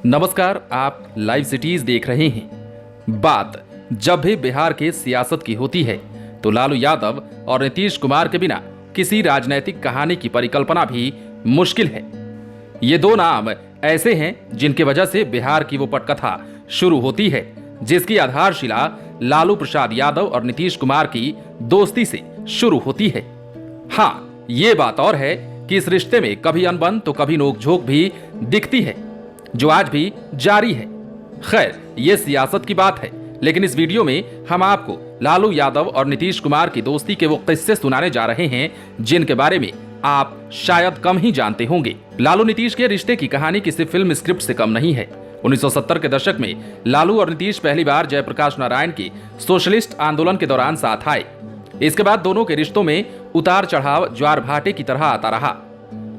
नमस्कार, आप live cities देख रहे हैं। बात जब भी बिहार के सियासत की होती है तो लालू यादव और नीतीश कुमार के बिना किसी राजनीतिक कहानी की परिकल्पना भी मुश्किल है। ये दो नाम ऐसे हैं जिनके वजह से बिहार की वो पटकथा शुरू होती है जिसकी आधारशिला लालू प्रसाद यादव और नीतीश कुमार की दोस्ती से शुरू होती है। हाँ, ये बात और है कि इस रिश्ते में कभी अनबन तो कभी नोकझोंक भी दिखती है जो आज भी जारी है। खैर, ये सियासत की बात है, लेकिन इस वीडियो में हम आपको लालू यादव और नीतीश कुमार की दोस्ती के वो किस्से सुनाने जा रहे हैं जिनके बारे में आप शायद कम ही जानते होंगे। लालू नीतीश के रिश्ते की कहानी किसी फिल्म स्क्रिप्ट से कम नहीं है। 1970 के दशक में लालू और नीतीश पहली बार जयप्रकाश नारायण के सोशलिस्ट आंदोलन के दौरान साथ आए। इसके बाद दोनों के रिश्तों में उतार चढ़ाव ज्वार भाटे की तरह आता रहा।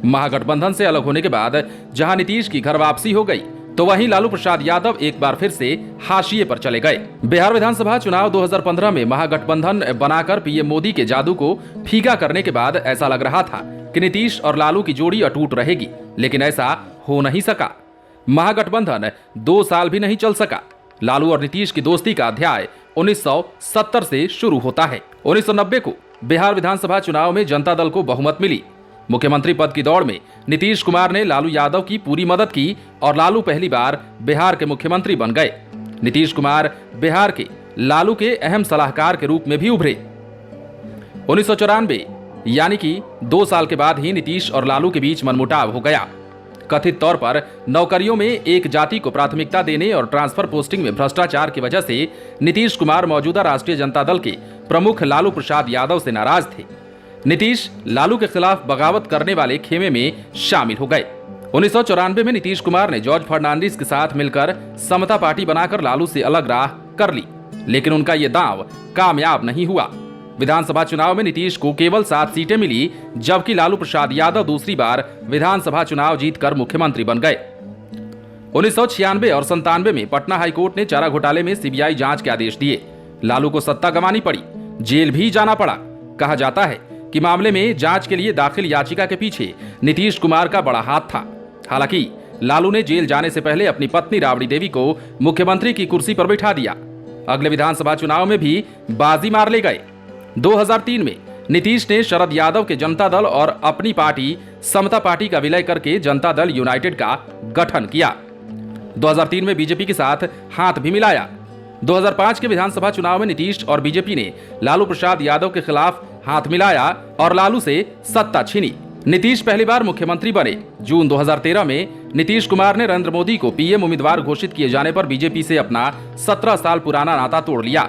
महागठबंधन से अलग होने के बाद जहां नीतीश की घर वापसी हो गई तो वहीं लालू प्रसाद यादव एक बार फिर से हाशिए पर चले गए। बिहार विधानसभा चुनाव 2015 में महागठबंधन बनाकर पीएम मोदी के जादू को फीका करने के बाद ऐसा लग रहा था कि नीतीश और लालू की जोड़ी अटूट रहेगी, लेकिन ऐसा हो नहीं सका। महागठबंधन 2 साल भी नहीं चल सका। लालू और नीतीश की दोस्ती का अध्याय 1970 से शुरू होता है। 1990 को बिहार विधानसभा चुनाव में जनता दल को बहुमत मिली। मुख्यमंत्री पद की दौड़ में नीतीश कुमार ने लालू यादव की पूरी मदद की और लालू पहली बार बिहार के मुख्यमंत्री बन गए। नीतीश कुमार बिहार के लालू के अहम सलाहकार के रूप में भी उभरे। 1994 यानी कि 2 साल के बाद ही नीतीश और लालू के बीच मनमुटाव हो गया। कथित तौर पर नौकरियों में एक जाति को प्राथमिकता देने और ट्रांसफर पोस्टिंग में भ्रष्टाचार की वजह से नीतीश कुमार मौजूदा राष्ट्रीय जनता दल के प्रमुख लालू प्रसाद यादव से नाराज थे। नीतीश लालू के खिलाफ बगावत करने वाले खेमे में शामिल हो गए। 1994 में नीतीश कुमार ने जॉर्ज फर्नांडिस के साथ मिलकर समता पार्टी बनाकर लालू से अलग राह कर ली, लेकिन उनका यह दांव कामयाब नहीं हुआ। विधानसभा चुनाव में नीतीश को केवल 7 सीटें मिली, जबकि लालू प्रसाद यादव दूसरी बार विधानसभा चुनाव जीतकर मुख्यमंत्री बन गए। 1996 और 97 में पटना हाईकोर्ट ने चारा घोटाले में सीबीआई जांच के आदेश दिए। लालू को सत्ता गंवानी पड़ी, जेल भी जाना पड़ा। कहा जाता है कि मामले में जांच के लिए दाखिल याचिका के पीछे नीतीश कुमार का बड़ा हाथ था। हालांकि लालू ने जेल जाने से पहले अपनी पत्नी राबड़ी देवी को मुख्यमंत्री की कुर्सी पर बैठा दिया। अगले विधानसभा चुनाव में भी बाजी मार ले गए। 2003 में नीतीश ने शरद यादव के जनता दल और अपनी पार्टी समता पार्टी का विलय करके जनता दल यूनाइटेड का गठन किया। 2003 में बीजेपी के साथ हाथ भी मिलाया। 2005 के विधानसभा चुनाव में नीतीश और बीजेपी ने लालू प्रसाद यादव के खिलाफ हाथ मिलाया और लालू से सत्ता छीनी। नीतीश पहली बार मुख्यमंत्री बने। जून 2013 में नीतीश कुमार ने नरेंद्र मोदी को पीएम उम्मीदवार घोषित किए जाने पर बीजेपी से अपना 17 साल पुराना नाता तोड़ लिया।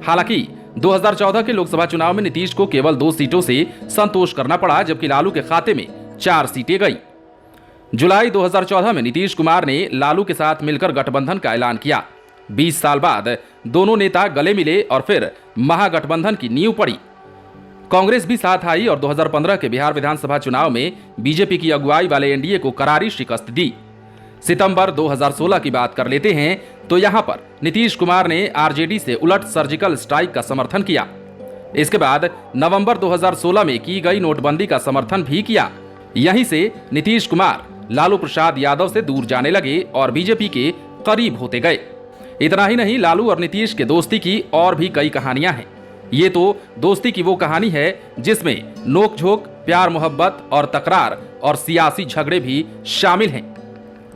हालांकि 2014 के लोकसभा चुनाव में नीतीश को केवल 2 सीटों से संतोष करना पड़ा, जबकि लालू के खाते में 4 सीटें गई। जुलाई 2014 में नीतीश कुमार ने लालू के साथ मिलकर गठबंधन का ऐलान किया। 20 साल बाद दोनों नेता गले मिले और फिर महागठबंधन की नींव पड़ी। कांग्रेस भी साथ आई और 2015 के बिहार विधानसभा चुनाव में बीजेपी की अगुवाई वाले एनडीए को करारी शिकस्त दी। सितंबर 2016 की बात कर लेते हैं तो यहां पर नीतीश कुमार ने आरजेडी से उलट सर्जिकल स्ट्राइक का समर्थन किया। इसके बाद नवंबर 2016 में की गई नोटबंदी का समर्थन भी किया। यहीं से नीतीश कुमार लालू प्रसाद यादव से दूर जाने लगे और बीजेपी के करीब होते गए। इतना ही नहीं, लालू और नीतीश के दोस्ती की और भी कई कहानियां हैं। ये तो दोस्ती की वो कहानी है जिसमें नोकझोंक, प्यार मोहब्बत और तकरार और सियासी झगड़े भी शामिल हैं।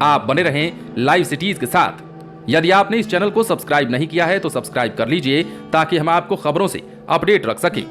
आप बने रहें लाइव सिटीज के साथ। यदि आपने इस चैनल को सब्सक्राइब नहीं किया है तो सब्सक्राइब कर लीजिए ताकि हम आपको खबरों से अपडेट रख सकें।